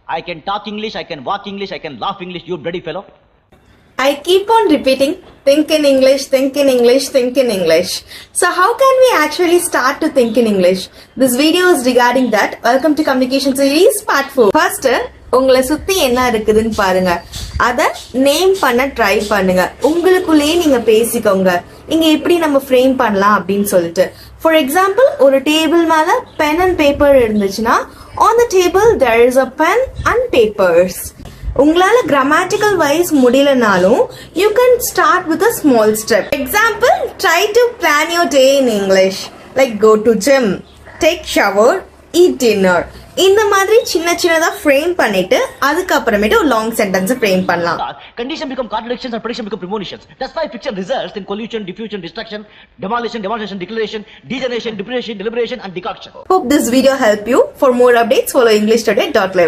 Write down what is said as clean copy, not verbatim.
I can talk English, I can walk English, I can laugh English, you bloody fellow. I keep on repeating, think in English, think in English, think in English. So how can we actually start to think in English? This video is regarding that. Welcome to Communication Series Part 4. First, உங்களை சுத்தி என்ன இருக்குதுன்னு பாருங்க. அத name பண்ண try பண்ணுங்க. உங்களுக்குள்ளேயே நீங்க பேசிக்கோங்க. இங்க எப்படி நம்ம ஃப்ரேம் பண்ணலாம் அப்படின்னு சொல்லிட்டு. For example, ஒரு டேபிள் மேல pen and paper இருந்துச்சுன்னா, on the table there is a pen and papers. உங்களால grammatical wise முடியலனாலும் you can start with a small step. Example, try to plan your day in English. Like go to gym, take shower, eat dinner. இந்த மாதிரி சின்ன சின்னதா frame பண்ணிட்டு அதுக்கு அப்புறமேட்டு ஒரு long sentence frame பண்ணலாம். Condition become contradictions and prediction become premonitions. That's why fiction results in collusion, diffusion, destruction, demolition, demonstration, declaration, degeneration, depreciation, deliberation and decoction. Hope this video helped you. For more updates, follow EnglishToday.live.